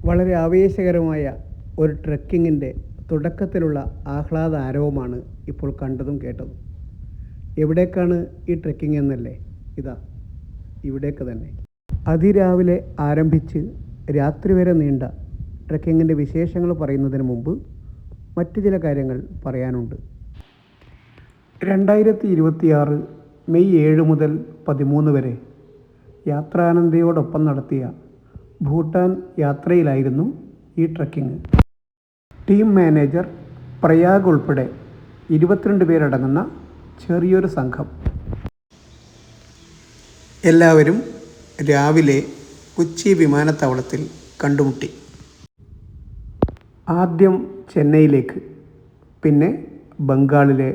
വളരെ ആവേശകരമായ ഒരു ട്രെക്കിങ്ങിൻ്റെ തുടക്കത്തിലുള്ള ആഹ്ലാദ ആരവമാണ് ഇപ്പോൾ കണ്ടതും കേട്ടതും. എവിടേക്കാണ് ഈ ട്രെക്കിംഗ് എന്നല്ലേ? ഇതാ ഇവിടേക്ക് തന്നെ. അതിരാവിലെ ആരംഭിച്ച് രാത്രി വരെ നീണ്ട ട്രെക്കിങ്ങിൻ്റെ വിശേഷങ്ങൾ പറയുന്നതിന് മുമ്പ് മറ്റു ചില കാര്യങ്ങൾ പറയാനുണ്ട്. 2026 മെയ് 7 മുതൽ 13 വരെ യാത്രാനന്ദയോടൊപ്പം നടത്തിയ ഭൂട്ടാൻ യാത്രയിലായിരുന്നു ഈ ട്രെക്കിംഗ്. ടീം മാനേജർ പ്രയാഗ് ഉൾപ്പെടെ 22 പേരടങ്ങുന്ന ചെറിയൊരു സംഘം. എല്ലാവരും രാവിലെ കൊച്ചി വിമാനത്താവളത്തിൽ കണ്ടുമുട്ടി. ആദ്യം ചെന്നൈയിലേക്ക്, പിന്നെ ബംഗാളിലെ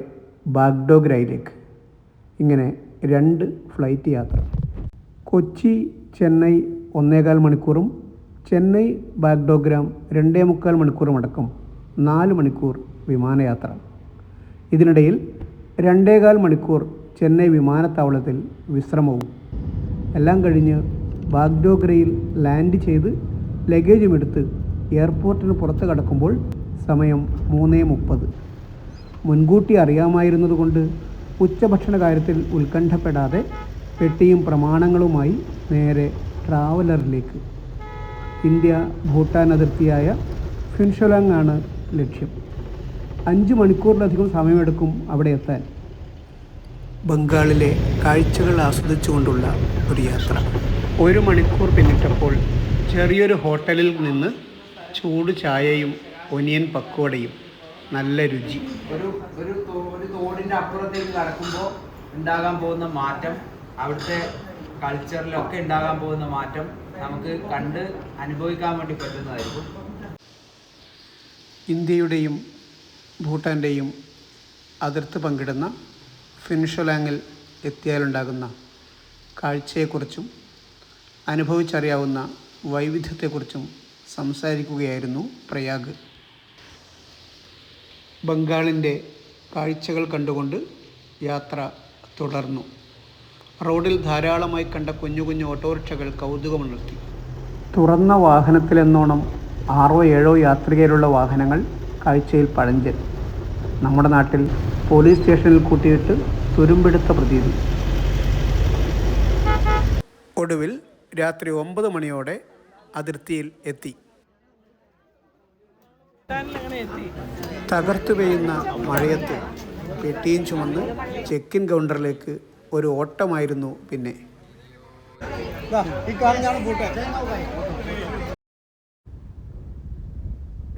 ബാഗ്ഡോഗ്രയിലേക്ക്. ഇങ്ങനെ 2 ഫ്ലൈറ്റ് യാത്ര. കൊച്ചി ചെന്നൈ 1.25 മണിക്കൂറും ചെന്നൈ ബാഗ്ഡോഗ്രാം 2.25 മണിക്കൂറും അടക്കം 4 മണിക്കൂർ വിമാനയാത്ര. ഇതിനിടയിൽ 2.25 മണിക്കൂർ ചെന്നൈ വിമാനത്താവളത്തിൽ വിശ്രമവും. എല്ലാം കഴിഞ്ഞ് ബാഗ്ഡോഗ്രയിൽ ലാൻഡ് ചെയ്ത് ലഗേജുമെടുത്ത് എയർപോർട്ടിന് പുറത്ത് കടക്കുമ്പോൾ സമയം 3:30. മുൻകൂട്ടി അറിയാമായിരുന്നതുകൊണ്ട് ഉച്ചഭക്ഷണ കാര്യത്തിൽ ഉത്കണ്ഠപ്പെടാതെ പെട്ടിയും പ്രമാണങ്ങളുമായി നേരെ ട്രാവലറിലേക്ക്. ഇന്ത്യ ഭൂട്ടാൻ അതിർത്തിയായ ഫിൻഷോലാങ് ആണ് ലക്ഷ്യം. 5 മണിക്കൂറിലധികം സമയമെടുക്കും അവിടെ എത്താൻ. ബംഗാളിലെ കാഴ്ചകൾ ആസ്വദിച്ചുകൊണ്ടുള്ള ഒരു യാത്ര. 1 മണിക്കൂർ പിന്നിട്ടപ്പോൾ ചെറിയൊരു ഹോട്ടലിൽ നിന്ന് ചൂട് ചായയും ഒനിയൻ പക്കോടയും. നല്ല രുചി. ഒരു തോടിൻ്റെ അപ്പുറത്തേക്ക് കടക്കുമ്പോൾ ഉണ്ടാകാൻ പോകുന്ന മാറ്റം, അവിടുത്തെ കൾച്ചറിലൊക്കെ ഉണ്ടാകാൻ പോകുന്ന മാറ്റം നമുക്ക് കണ്ട് അനുഭവിക്കാൻ വേണ്ടി പറ്റുന്നതായിരിക്കും. ഇന്ത്യയുടെയും ഭൂട്ടാൻ്റെയും അതിർത്തി പങ്കിടുന്ന ഫിൻഷോലാങ്ങിൽ എത്തിയാലുണ്ടാകുന്ന കാഴ്ചയെക്കുറിച്ചും അനുഭവിച്ചറിയാവുന്ന വൈവിധ്യത്തെക്കുറിച്ചും സംസാരിക്കുകയായിരുന്നു പ്രയാഗ്. ബംഗാളിൻ്റെ കാഴ്ചകൾ കണ്ടുകൊണ്ട് യാത്ര തുടർന്നു. റോഡിൽ ധാരാളമായി കണ്ട കുഞ്ഞു കുഞ്ഞു ഓട്ടോറിക്ഷകൾ കൗതുകമുണർത്തി. തുറന്ന വാഹനത്തിലെന്നോണം 6-7 യാത്രികരുള്ള വാഹനങ്ങൾ കാഴ്ചയിൽ പഴഞ്ചൻ. നമ്മുടെ നാട്ടിൽ പോലീസ് സ്റ്റേഷനിൽ കൂട്ടിയിട്ട് തുരുമ്പെടുത്ത പ്രതീതി. ഒടുവിൽ രാത്രി 9 മണിയോടെ അതിർത്തിയിൽ എത്തി. തകർത്തു പെയ്യുന്ന മഴയത്ത് പെട്ടിയും ചുമന്ന് ചെക്ക് ഇൻ കൗണ്ടറിലേക്ക് ഒരു ഓട്ടമായിരുന്നു. പിന്നെ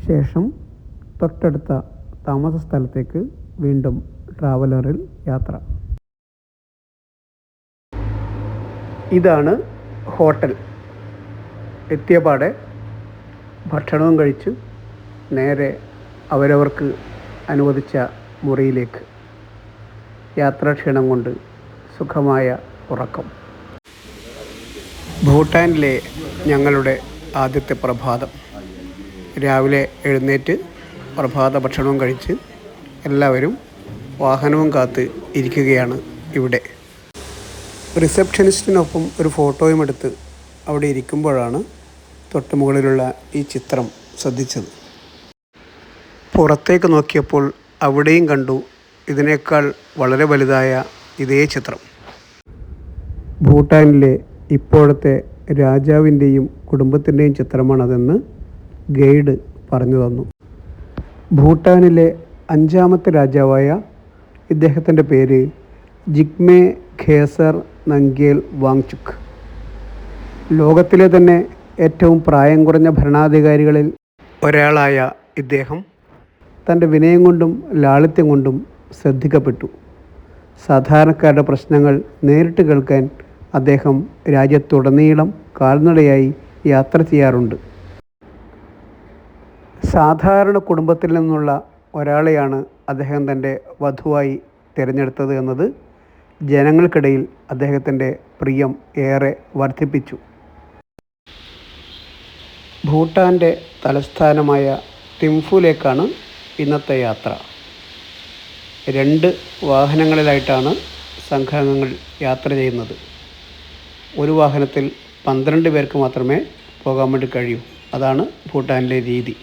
ശേഷം തൊട്ടടുത്ത താമസ സ്ഥലത്തേക്ക് വീണ്ടും ട്രാവലറിൽ യാത്ര. ഇതാണ് ഹോട്ടൽ. എത്തിയപാടെ ഭക്ഷണവും കഴിച്ച് നേരെ അവരവർക്ക് അനുവദിച്ച മുറിയിലേക്ക്. യാത്രാക്ഷീണം കൊണ്ട് സുഖമായ ഉറക്കം. ഭൂട്ടാനിലെ ഞങ്ങളുടെ ആദ്യത്തെ പ്രഭാതം. രാവിലെ എഴുന്നേറ്റ് പ്രഭാത ഭക്ഷണവും കഴിച്ച് എല്ലാവരും വാഹനവും കാത്ത് ഇരിക്കുകയാണ് ഇവിടെ. റിസപ്ഷനിസ്റ്റിനൊപ്പം ഒരു ഫോട്ടോയും എടുത്ത് അവിടെ ഇരിക്കുമ്പോഴാണ് തൊട്ടുമുകളിലുള്ള ഈ ചിത്രം ശ്രദ്ധിച്ചത്. പുറത്തേക്ക് നോക്കിയപ്പോൾ അവിടെയും കണ്ടു ഇതിനേക്കാൾ വളരെ വലുതായ ഇതേ ചിത്രം. ഭൂട്ടാനിലെ ഇപ്പോഴത്തെ രാജാവിൻ്റെയും കുടുംബത്തിൻ്റെയും ചിത്രമാണതെന്ന് ഗൈഡ് പറഞ്ഞു തന്നു. ഭൂട്ടാനിലെ 5ാമത്തെ രാജാവായ ഇദ്ദേഹത്തിൻ്റെ പേര് ജിഗ്മേ ഖേസർ നംഗ്യേൽ വാങ്ചുക്. ലോകത്തിലെ തന്നെ ഏറ്റവും പ്രായം കുറഞ്ഞ ഭരണാധികാരികളിൽ ഒരാളായ ഇദ്ദേഹം തൻ്റെ വിനയം കൊണ്ടും ലാളിത്യം കൊണ്ടും ശ്രദ്ധിക്കപ്പെട്ടു. സാധാരണക്കാരുടെ പ്രശ്നങ്ങൾ നേരിട്ട് കേൾക്കാൻ അദ്ദേഹം രാജ്യത്തുടനീളം കാൽനടയായി യാത്ര ചെയ്യാറുണ്ട്. സാധാരണ കുടുംബത്തിൽ നിന്നുള്ള ഒരാളെയാണ് അദ്ദേഹം തൻ്റെ വധുവായി തിരഞ്ഞെടുത്തത് എന്നത് ജനങ്ങൾക്കിടയിൽ അദ്ദേഹത്തിൻ്റെ പ്രിയം ഏറെ വർദ്ധിപ്പിച്ചു. ഭൂട്ടാൻ്റെ തലസ്ഥാനമായ തിംഫുവിലേക്കാണ് ഇന്നത്തെ യാത്ര. 2 വാഹനങ്ങളിലായിട്ടാണ് സംഘാംഗങ്ങൾ യാത്ര ചെയ്യുന്നത്. ഒരു വാഹനത്തിൽ 12 പേർക്ക് മാത്രമേ പോകാൻ വേണ്ടി കഴിയൂ. അതാണ് ഭൂട്ടാനിലെ രീതി.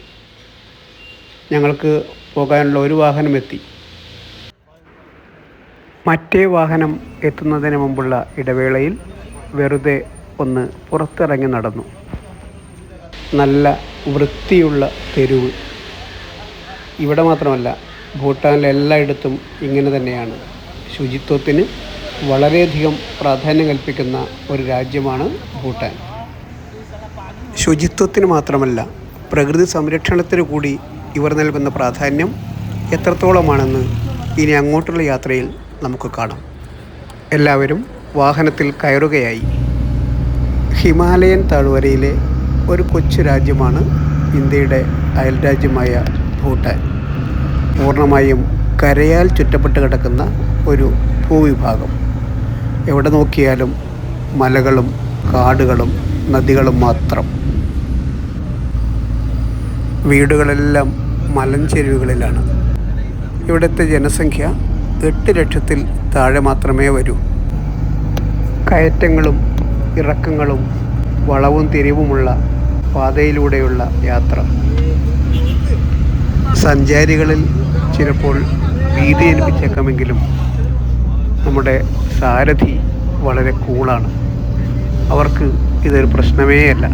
ഞങ്ങൾക്ക് പോകാനുള്ള ഒരു വാഹനം എത്തി. മറ്റേ വാഹനം എത്തുന്നതിന് മുമ്പുള്ള ഇടവേളയിൽ വെറുതെ ഒന്ന് പുറത്തിറങ്ങി നടന്നു. നല്ല വൃത്തിയുള്ള തെരുവ്. ഇവിടെ മാത്രമല്ല, ഭൂട്ടാനിലെ എല്ലായിടത്തും ഇങ്ങനെ തന്നെയാണ്. ശുചിത്വത്തിന് വളരെയധികം പ്രാധാന്യം കൽപ്പിക്കുന്ന ഒരു രാജ്യമാണ് ഭൂട്ടാൻ. ശുചിത്വത്തിന് മാത്രമല്ല, പ്രകൃതി സംരക്ഷണത്തിന് കൂടി ഇവർ നൽകുന്ന പ്രാധാന്യം എത്രത്തോളമാണെന്ന് ഇനി അങ്ങോട്ടുള്ള യാത്രയിൽ നമുക്ക് കാണാം. എല്ലാവരും വാഹനത്തിൽ കയറുകയായി. ഹിമാലയൻ താഴ്വരയിലെ ഒരു കൊച്ചു രാജ്യമാണ് ഇന്ത്യയുടെ അയൽരാജ്യമായ ഭൂട്ടാൻ. പൂർണ്ണമായും കരയാൽ ചുറ്റപ്പെട്ട് കിടക്കുന്ന ഒരു ഭൂവിഭാഗം. എവിടെ നോക്കിയാലും മലകളും കാടുകളും നദികളും മാത്രം. വീടുകളെല്ലാം മലഞ്ചെരുവുകളിലാണ്. ഇവിടുത്തെ ജനസംഖ്യ 8 ലക്ഷത്തിൽ താഴെ മാത്രമേ വരൂ. കയറ്റങ്ങളും ഇറക്കങ്ങളും വളവും തിരിവുമുള്ള പാതയിലൂടെയുള്ള യാത്ര സഞ്ചാരികളിൽ ചിലപ്പോൾ ഭീതി ജനിപ്പിച്ചേക്കാമെങ്കിലും നമ്മുടെ സാരഥി വളരെ കൂളാണ്. അവർക്ക് ഇതൊരു പ്രശ്നമേ അല്ല.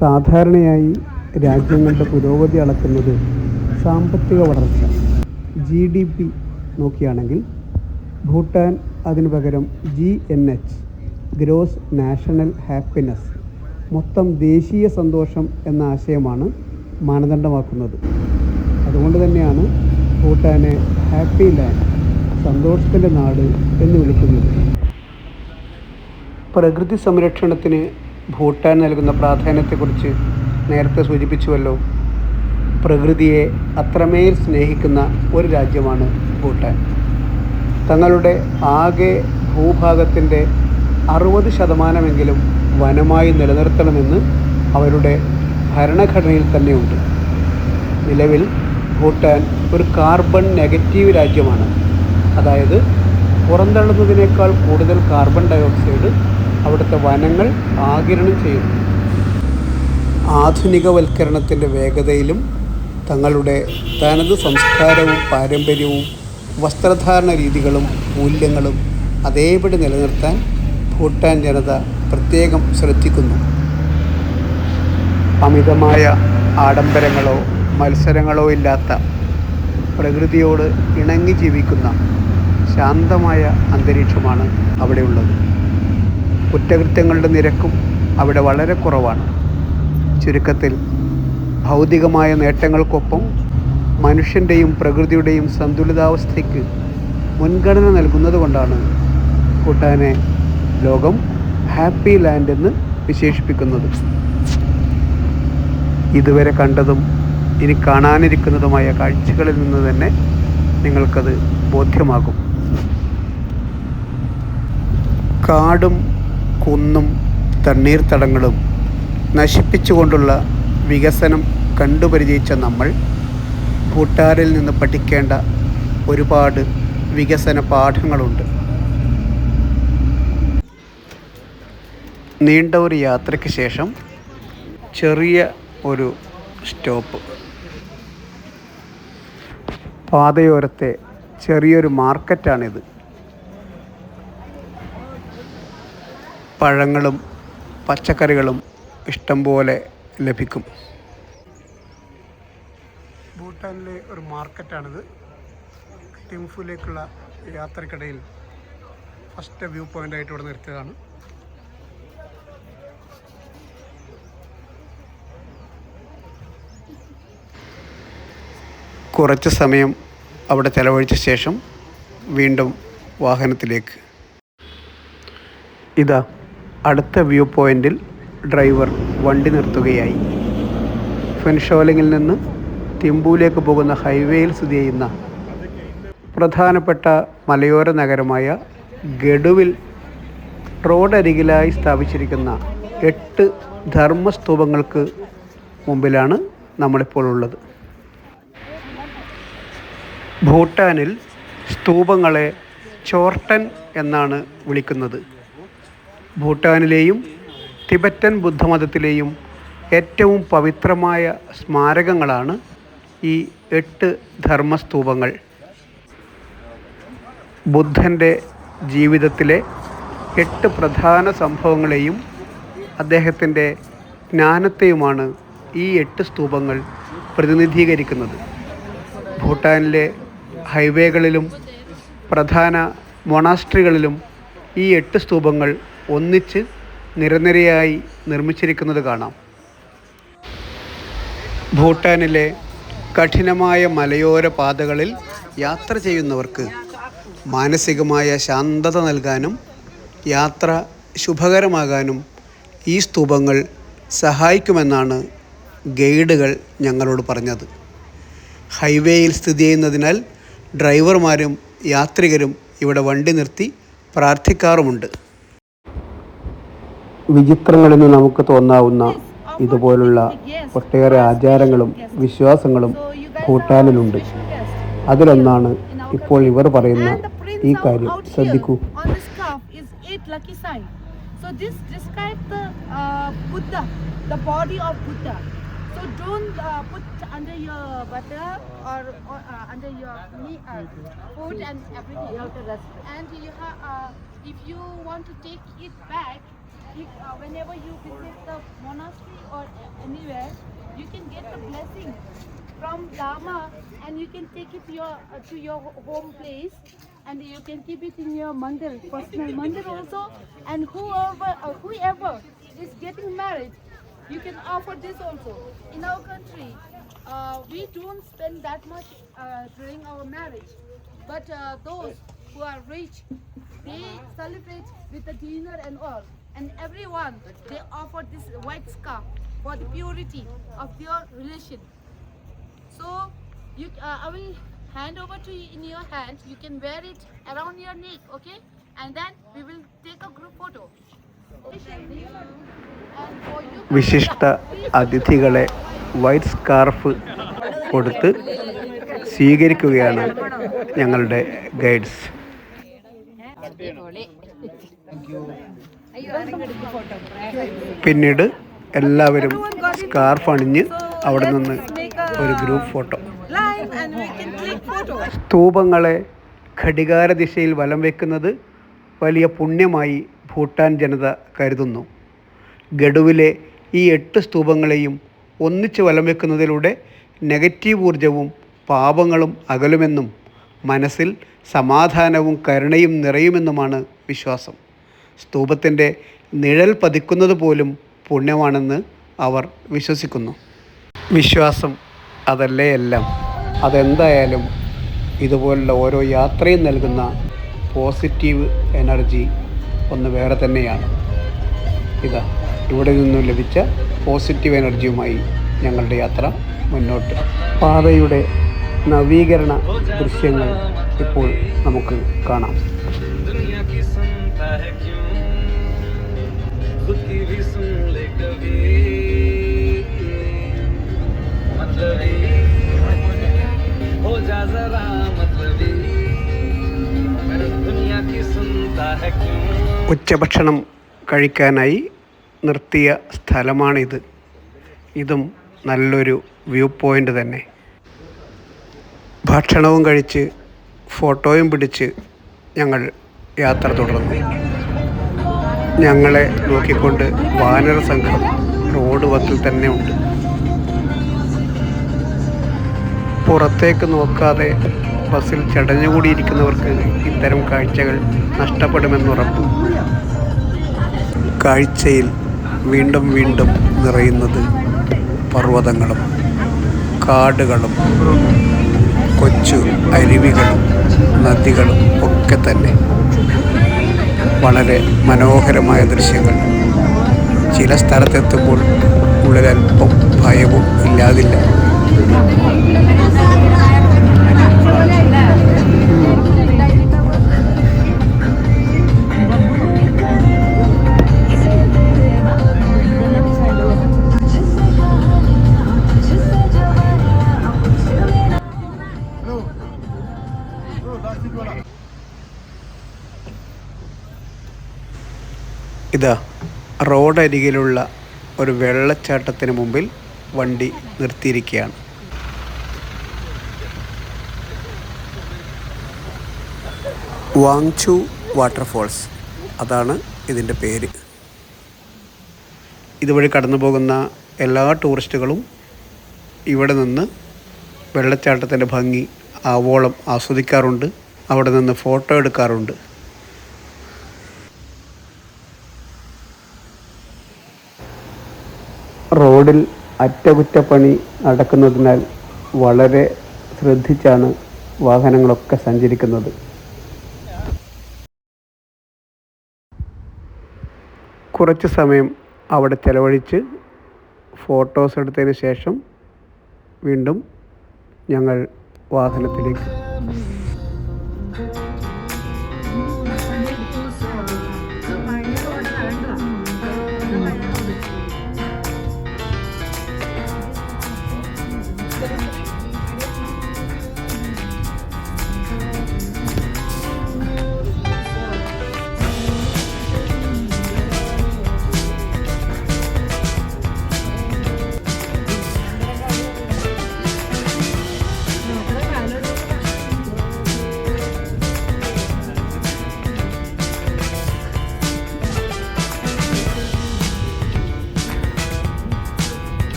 സാധാരണയായി രാജ്യങ്ങളുടെ പുരോഗതി അളക്കുന്നത് സാമ്പത്തിക വളർച്ച GDP നോക്കിയാണെങ്കിൽ ഭൂട്ടാൻ അതിനു പകരം GNH ഗ്രോസ് നാഷണൽ ഹാപ്പിനെസ് മൊത്തം ദേശീയ സന്തോഷം എന്ന ആശയമാണ് മാനദണ്ഡമാക്കുന്നത്. അതുകൊണ്ട് തന്നെയാണ് ഭൂട്ടാനെ ഹാപ്പി ലാൻഡ്, സന്തോഷത്തിൻ്റെ നാട് എന്ന് വിളിക്കുന്നത്. പ്രകൃതി സംരക്ഷണത്തിന് ഭൂട്ടാൻ നൽകുന്ന പ്രാധാന്യത്തെക്കുറിച്ച് നേരത്തെ സൂചിപ്പിച്ചുവല്ലോ. പ്രകൃതിയെ അത്രമേൽ സ്നേഹിക്കുന്ന ഒരു രാജ്യമാണ് ഭൂട്ടാൻ. തങ്ങളുടെ ആകെ ഭൂഭാഗത്തിൻ്റെ 60% വനമായി നിലനിർത്തണമെന്ന് അവരുടെ ഭരണഘടനയിൽ തന്നെയുണ്ട്. നിലവിൽ ഭൂട്ടാൻ ഒരു കാർബൺ നെഗറ്റീവ് രാജ്യമാണ്. അതായത് പുറന്തള്ളുന്നതിനേക്കാൾ കൂടുതൽ കാർബൺ ഡയോക്സൈഡ് അവിടുത്തെ വനങ്ങൾ ആഗിരണം ചെയ്യുന്നു. ആധുനികവൽക്കരണത്തിൻ്റെ വേഗതയിലും തങ്ങളുടെ തനത് സംസ്കാരവും പാരമ്പര്യവും വസ്ത്രധാരണ രീതികളും മൂല്യങ്ങളും അതേപടി നിലനിർത്താൻ ഭൂട്ടാൻ ജനത പ്രത്യേകം ശ്രദ്ധിക്കുന്നു. അമിതമായ ആഡംബരങ്ങളോ മത്സരങ്ങളോ ഇല്ലാത്ത, പ്രകൃതിയോട് ഇണങ്ങി ജീവിക്കുന്ന ശാന്തമായ അന്തരീക്ഷമാണ് അവിടെയുള്ളത്. കുറ്റകൃത്യങ്ങളുടെ നിരക്കും അവിടെ വളരെ കുറവാണ്. ചുരുക്കത്തിൽ ഭൗതികമായ നേട്ടങ്ങൾക്കൊപ്പം മനുഷ്യൻ്റെയും പ്രകൃതിയുടെയും സന്തുലിതാവസ്ഥയ്ക്ക് മുൻഗണന നൽകുന്നത് കൊണ്ടാണ് ഭൂട്ടാനെ ലോകം ഹാപ്പി ലാൻഡ് എന്ന് വിശേഷിപ്പിക്കുന്നത്. ഇതുവരെ കണ്ടതും ഇനി കാണാനിരിക്കുന്നതുമായ കാഴ്ചകളിൽ നിന്ന് തന്നെ നിങ്ങൾക്കത് ബോധ്യമാകും. കാടും കുന്നും തണ്ണീർത്തടങ്ങളും നശിപ്പിച്ചുകൊണ്ടുള്ള വികസനം കണ്ടുപരിചയിച്ച നമ്മൾ ഭൂട്ടാനിൽ നിന്ന് പഠിക്കേണ്ട ഒരുപാട് വികസന പാഠങ്ങളുണ്ട്. നീണ്ട ഒരു യാത്രയ്ക്ക് ശേഷം ചെറിയ ഒരു സ്റ്റോപ്പ്. പാതയോരത്തെ ചെറിയൊരു മാർക്കറ്റാണിത്. പഴങ്ങളും പച്ചക്കറികളും ഇഷ്ടം പോലെ ലഭിക്കും. ഭൂട്ടാനിലെ ഒരു മാർക്കറ്റാണിത്. തിംഫുലേക്കുള്ള യാത്രക്കിടയിൽ ഫസ്റ്റ് വ്യൂ പോയിൻ്റായിട്ട് ഇവിടെ നിർത്തിയതാണ്. കുറച്ച് സമയം അവിടെ ചെലവഴിച്ച ശേഷം വീണ്ടും വാഹനത്തിലേക്ക്. ഇതാ അടുത്ത വ്യൂ പോയിൻ്റിൽ ഡ്രൈവർ വണ്ടി നിർത്തുകയായി. ഫെൻഷോലിങ്ങിൽ നിന്ന് തിമ്പുവിലേക്ക് പോകുന്ന ഹൈവേയിൽ സ്ഥിതി ചെയ്യുന്ന പ്രധാനപ്പെട്ട മലയോര നഗരമായ ഗഡുവിൽ റോഡരികിലായി സ്ഥാപിച്ചിരിക്കുന്ന 8 ധർമ്മസ്തൂപങ്ങൾക്ക് മുമ്പിലാണ് നമ്മളിപ്പോൾ ഉള്ളത്. ഭൂട്ടാനിൽ സ്തൂപങ്ങളെ ചോർട്ടൻ എന്നാണ് വിളിക്കുന്നത്. ഭൂട്ടാനിലെയും ടിബറ്റൻ ബുദ്ധമതത്തിലെയും ഏറ്റവും പവിത്രമായ സ്മാരകങ്ങളാണ് ഈ 8 ധർമ്മസ്തൂപങ്ങൾ. ബുദ്ധൻ്റെ ജീവിതത്തിലെ 8 പ്രധാന സംഭവങ്ങളെയും അദ്ദേഹത്തിൻ്റെ ജ്ഞാനത്തെയുമാണ് ഈ 8 സ്തൂപങ്ങൾ പ്രതിനിധീകരിക്കുന്നത്. ഭൂട്ടാനിലെ ഹൈവേകളിലും പ്രധാന മൊണാസ്ട്രികളിലും ഈ 8 സ്തൂപങ്ങൾ ഒന്നിച്ച് നിരനിരയായി നിർമ്മിച്ചിരിക്കുന്നത് കാണാം. ഭൂട്ടാനിലെ കഠിനമായ മലയോര പാതകളിൽ യാത്ര ചെയ്യുന്നവർക്ക് മാനസികമായ ശാന്തത നൽകാനും യാത്ര ശുഭകരമാകാനും ഈ സ്തൂപങ്ങൾ സഹായിക്കുമെന്നാണ് ഗൈഡുകൾ ഞങ്ങളോട് പറഞ്ഞത്. ഹൈവേയിൽ സ്ഥിതി ചെയ്യുന്നതിനാൽ ഡ്രൈവർമാരും യാത്രികരും ഇവിടെ വണ്ടി നിർത്തി പ്രാർത്ഥിക്കാറുമുണ്ട്. വിചിത്രങ്ങളെന്ന് നമുക്ക് തോന്നാവുന്ന ഇതുപോലുള്ള ഒട്ടേറെ ആചാരങ്ങളും വിശ്വാസങ്ങളും ഭൂട്ടാനിലുണ്ട്. അതിലൊന്നാണ് ഇപ്പോൾ ഇവർ പറയുന്ന ഈ കാര്യം. ശ്രദ്ധിക്കൂ. So this describes the Buddha, the body of Buddha. So don't put under your butter or under your food and everything. And you if you want to take it back, whenever you visit the monastery or anywhere, you can get the blessing from Dharma, and you can take it to your home place, and you can keep it in your mandir, personal mandir also. And whoever is getting married, you can offer this also. In our country, we don't spend that much during our marriage, but those who are rich, they celebrate with the dinner and all. And everyone, they offer this white scarf for the purity of your relation. So I will hand over to you in your hand. You can wear it around your neck, okay? And then we will take a group photo. വിശിഷ്ട അതിഥികളെ white scarf കൊടുത്ത് സ്വീകരിക്കുകയാണ് ഞങ്ങളുടെ guides. പിന്നീട് എല്ലാവരും scarf അണിഞ്ഞ് അവിടെ നിന്ന് ഒരു ഗ്രൂപ്പ് ഫോട്ടോ. സ്തൂപങ്ങളെ ഘടികാര ദിശയിൽ വലം വയ്ക്കുന്നത് വലിയ പുണ്യമായി ഭൂട്ടാൻ ജനത കരുതുന്നു. ഗഡുവിലെ ഈ 8 സ്തൂപങ്ങളെയും ഒന്നിച്ച് വലം വയ്ക്കുന്നതിലൂടെ നെഗറ്റീവ് ഊർജവും പാപങ്ങളും അകലുമെന്നും മനസ്സിൽ സമാധാനവും കരുണയും നിറയുമെന്നുമാണ് വിശ്വാസം. സ്തൂപത്തിൻ്റെ നിഴൽ പതിക്കുന്നത് പോലും പുണ്യമാണെന്ന് അവർ വിശ്വസിക്കുന്നു. വിശ്വാസം അതല്ലേ എല്ലാം. അതെന്തായാലും ഇതുപോലുള്ള ഓരോ യാത്രയും നൽകുന്ന പോസിറ്റീവ് എനർജി ഒന്ന് വേറെ തന്നെയാണ്. ഇതാ ഇവിടെ നിന്നും ലഭിച്ച പോസിറ്റീവ് എനർജിയുമായി ഞങ്ങളുടെ യാത്ര മുന്നോട്ട്. പാതയുടെ നവീകരണ ദൃശ്യങ്ങൾ ഇപ്പോൾ നമുക്ക് കാണാം. ഉച്ചഭക്ഷണം കഴിക്കാനായി നിർത്തിയ സ്ഥലമാണിത്. ഇതും നല്ലൊരു വ്യൂ പോയിൻ്റ് തന്നെ. ഭക്ഷണവും കഴിച്ച് ഫോട്ടോയും പിടിച്ച് ഞങ്ങൾ യാത്ര തുടർന്നു. ഞങ്ങളെ നോക്കിക്കൊണ്ട് വാനര സംഘം റോഡ് വക്കിൽ തന്നെ ഉണ്ട്. പുറത്തേക്ക് നോക്കാതെ ബസ്സിൽ ചടഞ്ഞുകൂടിയിരിക്കുന്നവർക്ക് ഇത്തരം കാഴ്ചകൾ നഷ്ടപ്പെടുമെന്നുറപ്പ്. കാഴ്ചയിൽ വീണ്ടും വീണ്ടും നിറയുന്നത് പർവ്വതങ്ങളും കാടുകളും കൊച്ചു അരുവികളും നദികളും ഒക്കെ തന്നെ. വളരെ മനോഹരമായ ദൃശ്യങ്ങൾ. ചില സ്ഥലത്തെത്തുമ്പോൾ ഉള്ളിലൽപ്പം ഭയവും ഇല്ലാതില്ല. ഇതാ റോഡരികിലുള്ള ഒരു വെള്ളച്ചാട്ടത്തിന് മുമ്പിൽ വണ്ടി നിർത്തിയിരിക്കുകയാണ്. വാങ്ചു വാട്ടർഫോൾസ്, അതാണ് ഇതിൻ്റെ പേര്. ഇതുവഴി കടന്നു പോകുന്ന എല്ലാ ടൂറിസ്റ്റുകളും ഇവിടെ നിന്ന് വെള്ളച്ചാട്ടത്തിൻ്റെ ഭംഗി ആവോളം ആസ്വദിക്കാറുണ്ട്. അവിടെ നിന്ന് ഫോട്ടോ എടുക്കാറുണ്ട്. റോഡിൽ അറ്റകുറ്റപ്പണി നടക്കുന്നതിനാൽ വളരെ ശ്രദ്ധിച്ചാണ് വാഹനങ്ങളൊക്കെ സഞ്ചരിക്കുന്നത്. കുറച്ച് സമയം അവിടെ ചെലവഴിച്ച് ഫോട്ടോസ് എടുത്തതിന് ശേഷം വീണ്ടും ഞങ്ങൾ വാഹനത്തിലേക്ക്.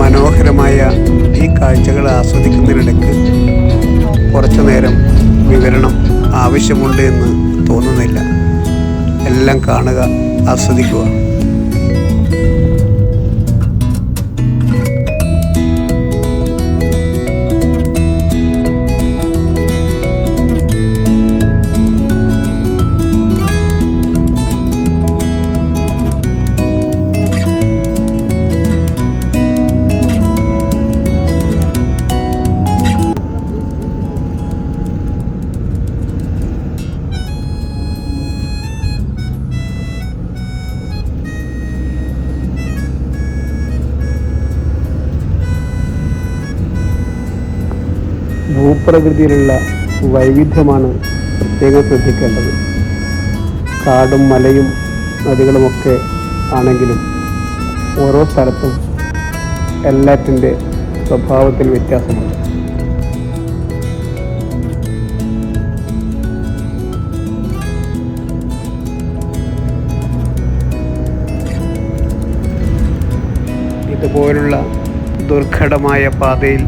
മനോഹരമായ ഈ കാഴ്ചകൾ ആസ്വദിക്കുന്നതിനിടയ്ക്ക് കുറച്ചു നേരം വിവരണം ആവശ്യമുണ്ട് എന്ന് തോന്നുന്നില്ല. എല്ലാം കാണുക, ആസ്വദിക്കുക. ഭൂപ്രകൃതിയിലുള്ള വൈവിധ്യമാണ് പ്രത്യേകം ശ്രദ്ധിക്കേണ്ടത്. കാടും മലയും നദികളുമൊക്കെ ആണെങ്കിലും ഓരോ സ്ഥലത്തും എല്ലാറ്റിൻ്റെ സ്വഭാവത്തിൽ വ്യത്യാസമുണ്ട്. ഇതുപോലുള്ള ദുർഘടമായ പാതയിൽ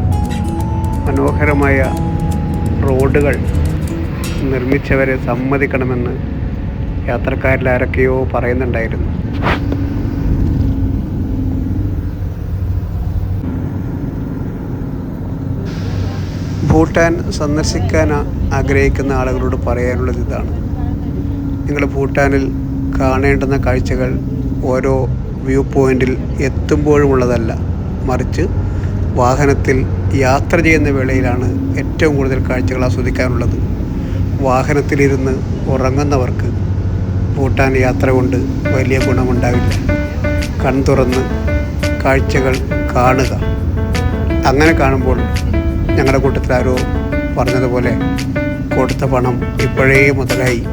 മനോഹരമായ റോഡുകൾ നിർമ്മിച്ചവരെ സമ്മതിക്കണമെന്ന് യാത്രക്കാരിൽ ആരൊക്കെയോ പറയുന്നുണ്ടായിരുന്നു. ഭൂട്ടാൻ സന്ദർശിക്കാൻ ആഗ്രഹിക്കുന്ന ആളുകളോട് പറയാനുള്ളത് ഇതാണ്: നിങ്ങൾ ഭൂട്ടാനിൽ കാണേണ്ടുന്ന കാഴ്ചകൾ ഓരോ വ്യൂ പോയിന്റിൽ എത്തുമ്പോഴുമുള്ളതല്ല, മറിച്ച് വാഹനത്തിൽ യാത്ര ചെയ്യുന്ന വേളയിലാണ് ഏറ്റവും കൂടുതൽ കാഴ്ചകൾ ആസ്വദിക്കാനുള്ളത്. വാഹനത്തിലിരുന്ന് ഉറങ്ങുന്നവർക്ക് ഭൂട്ടാൻ യാത്ര കൊണ്ട് വലിയ ഗുണമുണ്ടാവില്ല. കൺ തുറന്ന് കാഴ്ചകൾ കാണുക. അങ്ങനെ കാണുമ്പോൾ ഞങ്ങളുടെ കൂട്ടത്തിൽ ആരോ പറഞ്ഞതുപോലെ കൊടുത്ത പണം ഇപ്പോഴേ മുതലായി.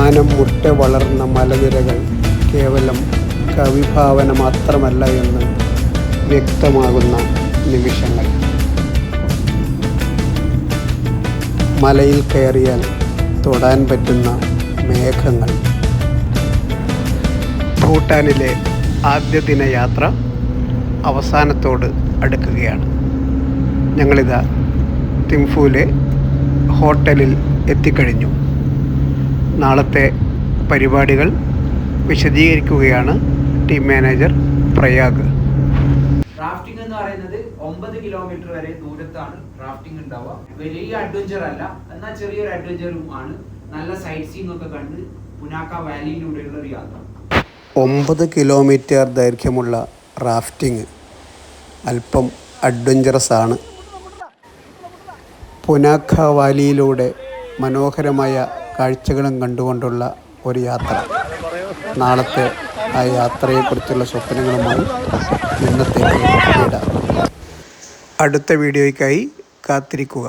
മാനം മുട്ട വളർന്ന മലനിരകൾ കേവലം കവിഭാവന മാത്രമല്ല എന്ന് വ്യക്തമാകുന്ന നിമിഷങ്ങൾ. മലയിൽ കയറിയാൽ തൊടാൻ പറ്റുന്ന മേഘങ്ങൾ. ഭൂട്ടാനിലെ ആദ്യ ദിന യാത്ര അവസാനത്തോട് അടുക്കുകയാണ്. ഞങ്ങളിതാ തിംഫുവിലെ ഹോട്ടലിൽ എത്തിക്കഴിഞ്ഞു. നാളത്തെ പരിപാടികൾ വിശദീകരിക്കുകയാണ് ടീം മാനേജർ പ്രയാഗ്. റാഫ്റ്റിംഗ് എന്ന് പറയുന്നത് 9 കിലോമീറ്റർ വരെ ദൂരത്താണ് റാഫ്റ്റിംഗ് ഉണ്ടാവുക. വലിയ അഡ്വഞ്ചർ അല്ല, എന്നാൽ ചെറിയൊരു അഡ്വഞ്ചറും ആണ്. നല്ല സൈറ്റ് സീയിങ് ഒക്കെ കണ്ട് പുനാക്ക വാലിയിലൂടെയുള്ള ഒരു യാത്ര. 9 കിലോമീറ്റർ ദൈർഘ്യമുള്ള റാഫ്റ്റിംഗ് അല്പം അഡ്വഞ്ചറസ് ആണ്. പുനാക്ക വാലിയിലൂടെ മനോഹരമായ കാഴ്ചകളും കണ്ടുകൊണ്ടുള്ള ഒരു യാത്ര. നാളത്തെ ആ യാത്രയെക്കുറിച്ചുള്ള സ്വപ്നങ്ങളുമായി ഇന്നത്തേക്ക് വിടാം. അടുത്ത വീഡിയോയ്ക്കായി കാത്തിരിക്കുക.